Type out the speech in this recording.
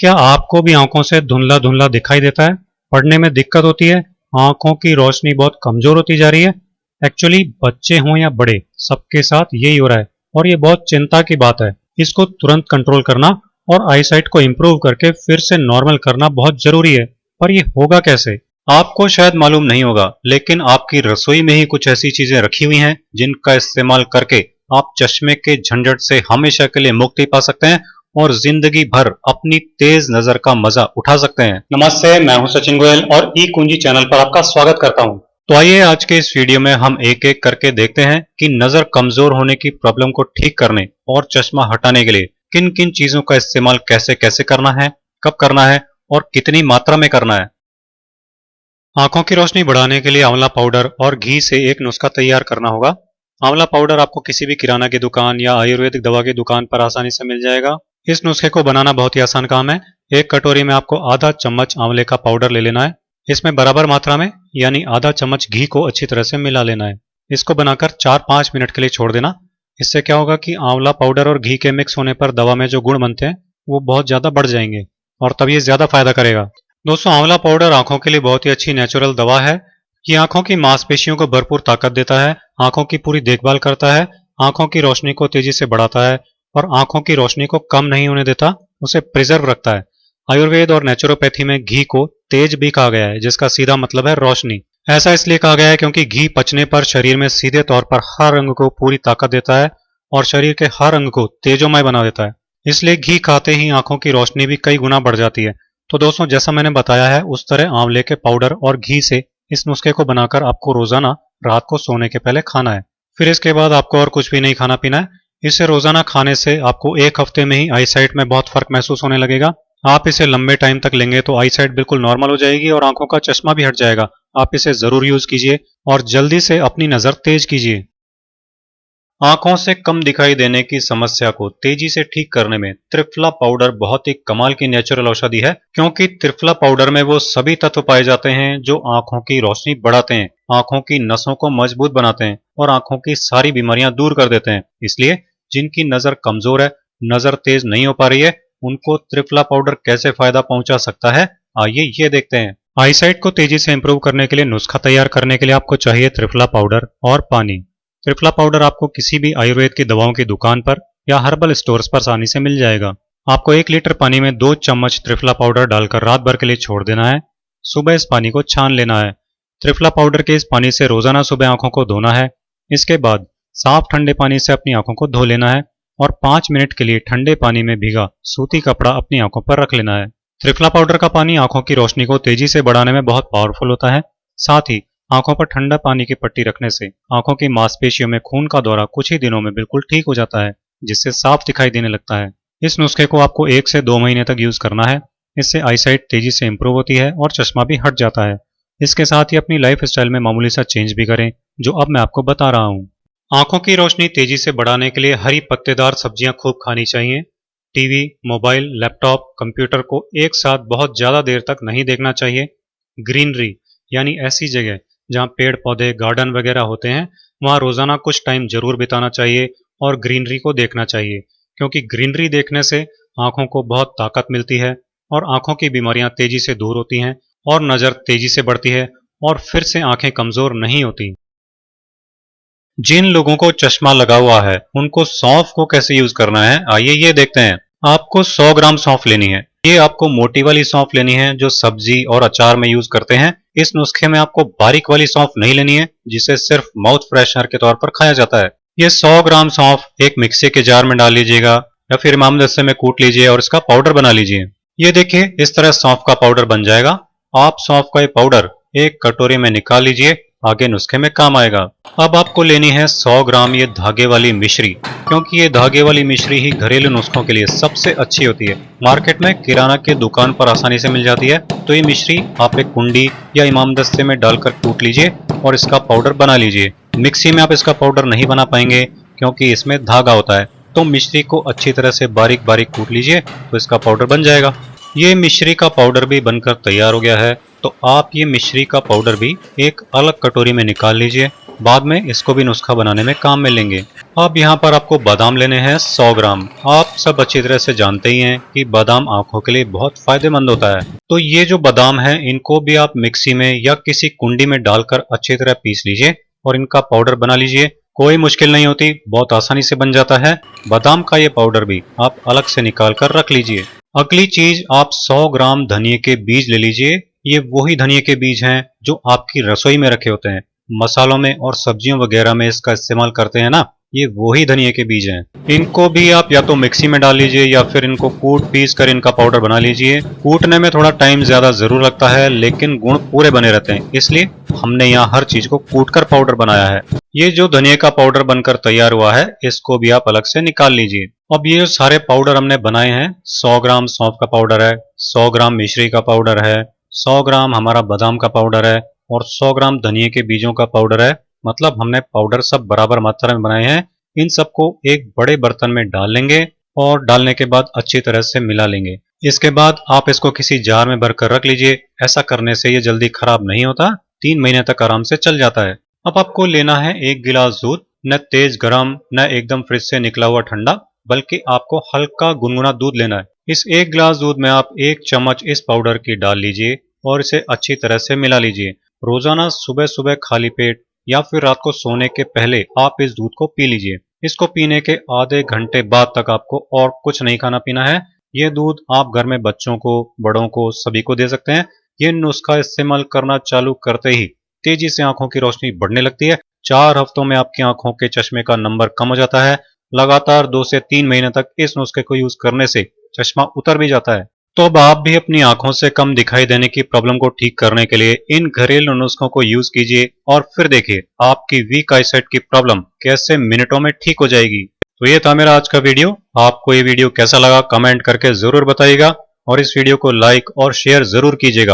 क्या आपको भी आंखों से धुंधला धुंधला दिखाई देता है? पढ़ने में दिक्कत होती है? आंखों की रोशनी बहुत कमजोर होती जा रही है? एक्चुअली बच्चे हों या बड़े, सबके साथ यही हो रहा है और ये बहुत चिंता की बात है। इसको तुरंत कंट्रोल करना और आईसाइट को इम्प्रूव करके फिर से नॉर्मल करना बहुत जरूरी है। पर ये होगा कैसे? आपको शायद मालूम नहीं होगा, लेकिन आपकी रसोई में ही कुछ ऐसी चीजें रखी हुई हैं जिनका इस्तेमाल करके आप चश्मे के झंझट से हमेशा के लिए मुक्ति पा सकते हैं और जिंदगी भर अपनी तेज नजर का मजा उठा सकते हैं। नमस्ते, मैं हूं सचिन गोयल और ई कुंजी चैनल पर आपका स्वागत करता हूं। तो आइए आज के इस वीडियो में हम एक एक करके देखते हैं कि नजर कमजोर होने की प्रॉब्लम को ठीक करने और चश्मा हटाने के लिए किन किन चीजों का इस्तेमाल कैसे कैसे करना है, कब करना है और कितनी मात्रा में करना है। आंखों की रोशनी बढ़ाने के लिए आंवला पाउडर और घी से एक नुस्खा तैयार करना होगा। आंवला पाउडर आपको किसी भी किराना की दुकान या आयुर्वेदिक दवा की दुकान पर आसानी से मिल जाएगा। इस नुस्खे को बनाना बहुत ही आसान काम है। एक कटोरी में आपको आधा चम्मच आंवले का पाउडर ले लेना है। इसमें बराबर मात्रा में यानी आधा चम्मच घी को अच्छी तरह से मिला लेना है। इसको बनाकर 4-5 मिनट के लिए छोड़ देना। इससे क्या होगा कि आंवला पाउडर और घी के मिक्स होने पर दवा में जो गुण बनते हैं वो बहुत ज्यादा बढ़ जाएंगे और तब ये ज्यादा फायदा करेगा। दोस्तों, आंवला पाउडर आंखों के लिए बहुत ही अच्छी नेचुरल दवा है। ये आंखों की मांसपेशियों को भरपूर ताकत देता है, आंखों की पूरी देखभाल करता है, आंखों की रोशनी को तेजी से बढ़ाता है और आंखों की रोशनी को कम नहीं होने देता, उसे प्रिजर्व रखता है। आयुर्वेद और नेचुरोपैथी में घी को तेज भी कहा गया है, जिसका सीधा मतलब है रोशनी। ऐसा इसलिए कहा गया है क्योंकि घी पचने पर शरीर में सीधे तौर पर हर अंग को पूरी ताकत देता है और शरीर के हर अंग को तेजोमय बना देता है। इसलिए घी खाते ही आंखों की रोशनी भी कई गुना बढ़ जाती है। तो दोस्तों, जैसा मैंने बताया है उस तरह आंवले के पाउडर और घी से इस नुस्खे को बनाकर आपको रोजाना रात को सोने के पहले खाना है। फिर इसके बाद आपको और कुछ भी नहीं खाना पीना है। इसे रोजाना खाने से आपको एक हफ्ते में ही आईसाइट में बहुत फर्क महसूस होने लगेगा। आप इसे लंबे टाइम तक लेंगे तो आईसाइट बिल्कुल नॉर्मल हो जाएगी और आंखों का चश्मा भी हट जाएगा। आप इसे जरूर यूज कीजिए और जल्दी से अपनी नजर तेज कीजिए। आंखों से कम दिखाई देने की समस्या को तेजी से ठीक करने में त्रिफला पाउडर बहुत ही कमाल की नेचुरल औषधि है, क्योंकि त्रिफला पाउडर में वो सभी तत्व पाए जाते हैं जो आंखों की रोशनी बढ़ाते हैं, आंखों की नसों को मजबूत बनाते हैं और आंखों की सारी बीमारियां दूर कर देते हैं। इसलिए जिनकी नजर कमजोर है, नजर तेज नहीं हो पा रही है, उनको त्रिफला पाउडर कैसे फायदा पहुंचा सकता है, आइए ये देखते हैं। आईसाइट को तेजी से इंप्रूव करने के लिए नुस्खा तैयार करने के लिए आपको चाहिए त्रिफला पाउडर और पानी। त्रिफला पाउडर आपको किसी भी आयुर्वेद की दवाओं की दुकान पर या हर्बल स्टोर्स पर आसानी से मिल जाएगा। आपको 1 लीटर पानी में 2 चम्मच त्रिफला पाउडर डालकर रात भर के लिए छोड़ देना है। सुबह इस पानी को छान लेना है। त्रिफला पाउडर के इस पानी से रोजाना सुबह आंखों को धोना है। इसके बाद साफ ठंडे पानी से अपनी आंखों को धो लेना है और 5 मिनट के लिए ठंडे पानी में भीगा सूती कपड़ा अपनी आंखों पर रख लेना है। त्रिफला पाउडर का पानी आंखों की रोशनी को तेजी से बढ़ाने में बहुत पावरफुल होता है। साथ ही आंखों पर ठंडा पानी की पट्टी रखने से आंखों की मांसपेशियों में खून का दौरा कुछ ही दिनों में बिल्कुल ठीक हो जाता है, जिससे साफ दिखाई देने लगता है। इस नुस्खे को आपको 1 से 2 महीने तक यूज करना है। इससे आईसाइट तेजी से इंप्रूव होती है और चश्मा भी हट जाता है। इसके साथ ही अपनी लाइफ स्टाइल में मामूली सा चेंज भी करें, जो अब मैं आपको बता रहा हूँ। आंखों की रोशनी तेजी से बढ़ाने के लिए हरी पत्तेदार सब्जियां खूब खानी चाहिए। टीवी, मोबाइल, लैपटॉप, कंप्यूटर को एक साथ बहुत ज्यादा देर तक नहीं देखना चाहिए। ग्रीनरी यानी ऐसी जगह जहाँ पेड़ पौधे, गार्डन वगैरह होते हैं, वहाँ रोजाना कुछ टाइम जरूर बिताना चाहिए और ग्रीनरी को देखना चाहिए, क्योंकि ग्रीनरी देखने से आंखों को बहुत ताकत मिलती है और आंखों की बीमारियां तेजी से दूर होती हैं और नजर तेजी से बढ़ती है और फिर से आंखें कमजोर नहीं होती। जिन लोगों को चश्मा लगा हुआ है उनको सौंफ को कैसे यूज करना है, आइए ये देखते हैं। आपको 100 ग्राम सौंफ लेनी है। ये आपको मोटी वाली सौंफ लेनी है जो सब्जी और अचार में यूज करते हैं। इस नुस्खे में आपको बारीक वाली सौंफ नहीं लेनी है, जिसे सिर्फ माउथ फ्रेशनर के तौर पर खाया जाता है। ये 100 ग्राम सौंफ एक मिक्सी के जार में डाल लीजिएगा या फिर इमामदस्ते में कूट लीजिए और इसका पाउडर बना लीजिए। ये देखिए, इस तरह सौंफ का पाउडर बन जाएगा। आप सौंफ का ये पाउडर एक कटोरी में निकाल लीजिए, आगे नुस्खे में काम आएगा। अब आपको लेनी है 100 ग्राम ये धागे वाली मिश्री, क्योंकि ये धागे वाली मिश्री ही घरेलू नुस्खों के लिए सबसे अच्छी होती है। मार्केट में किराना की दुकान पर आसानी से मिल जाती है। तो ये मिश्री आप एक कुंडी या इमामदस्ते में डालकर कूट लीजिए और इसका पाउडर बना लीजिए। मिक्सी में आप इसका पाउडर नहीं बना पाएंगे क्योंकि इसमें धागा होता है, तो मिश्री को अच्छी तरह से बारीक बारीक कूट लीजिए तो इसका पाउडर बन जाएगा। ये मिश्री का पाउडर भी बनकर तैयार हो गया है। तो आप ये मिश्री का पाउडर भी एक अलग कटोरी में निकाल लीजिए बाद में इसको भी नुस्खा बनाने में काम में लेंगे। अब यहाँ पर आपको बादाम लेने हैं 100 ग्राम। आप सब अच्छी तरह से जानते ही हैं कि बादाम आंखों के लिए बहुत फायदेमंद होता है। तो ये जो बादाम है इनको भी आप मिक्सी में या किसी कुंडी में डालकर अच्छी तरह पीस लीजिए और इनका पाउडर बना लीजिए। कोई मुश्किल नहीं होती, बहुत आसानी से बन जाता है। बादाम का ये पाउडर भी आप अलग से निकाल कर रख लीजिए। अगली चीज, आप 100 ग्राम धनिए के बीज ले लीजिए। ये वही धनिए के बीज हैं जो आपकी रसोई में रखे होते हैं, मसालों में और सब्जियों वगैरह में इसका इस्तेमाल करते हैं ना, ये वही धनिए के बीज हैं। इनको भी आप या तो मिक्सी में डाल लीजिए या फिर इनको कूट पीस कर इनका पाउडर बना लीजिए। कूटने में थोड़ा टाइम ज्यादा जरूर लगता है लेकिन गुण पूरे बने रहते हैं, इसलिए हमने यहाँ हर चीज को कूट कर पाउडर बनाया है। ये जो धनिए का पाउडर बनकर तैयार हुआ है इसको भी आप अलग से निकाल लीजिए। अब ये सारे पाउडर हमने बनाए हैं, 100 ग्राम सौंफ का पाउडर है, 100 ग्राम मिश्री का पाउडर है, 100 ग्राम हमारा बादाम का पाउडर है और 100 ग्राम धनिए के बीजों का पाउडर है। मतलब हमने पाउडर सब बराबर मात्रा में बनाए हैं। इन सबको एक बड़े बर्तन में डाल लेंगे और डालने के बाद अच्छी तरह से मिला लेंगे। इसके बाद आप इसको किसी जार में भरकर रख लीजिए। ऐसा करने से ये जल्दी खराब नहीं होता, 3 महीने तक आराम से चल जाता है। अब आपको लेना है 1 गिलास दूध, न तेज गरम न एकदम फ्रिज से निकला हुआ ठंडा, बल्कि आपको हल्का गुनगुना दूध लेना है। इस 1 गिलास दूध में आप 1 चम्मच इस पाउडर की डाल लीजिए और इसे अच्छी तरह से मिला लीजिए। रोजाना सुबह सुबह खाली पेट या फिर रात को सोने के पहले आप इस दूध को पी लीजिए। इसको पीने के आधे घंटे बाद तक आपको और कुछ नहीं खाना पीना है। ये दूध आप घर में बच्चों को, बड़ों को, सभी को दे सकते हैं। ये नुस्खा इस्तेमाल करना चालू करते ही तेजी से आंखों की रोशनी बढ़ने लगती है। 4 हफ्तों में आपकी आंखों के चश्मे का नंबर कम हो जाता है। लगातार 2 से 3 महीने तक इस नुस्खे को यूज करने से चश्मा उतर भी जाता है। तो अब आप भी अपनी आंखों से कम दिखाई देने की प्रॉब्लम को ठीक करने के लिए इन घरेलू नुस्खों को यूज कीजिए और फिर देखिए आपकी वीक आईसाइट की प्रॉब्लम कैसे मिनटों में ठीक हो जाएगी। तो ये था मेरा आज का वीडियो। आपको ये वीडियो कैसा लगा कमेंट करके जरूर बताइएगा और इस वीडियो को लाइक और शेयर जरूर कीजिएगा।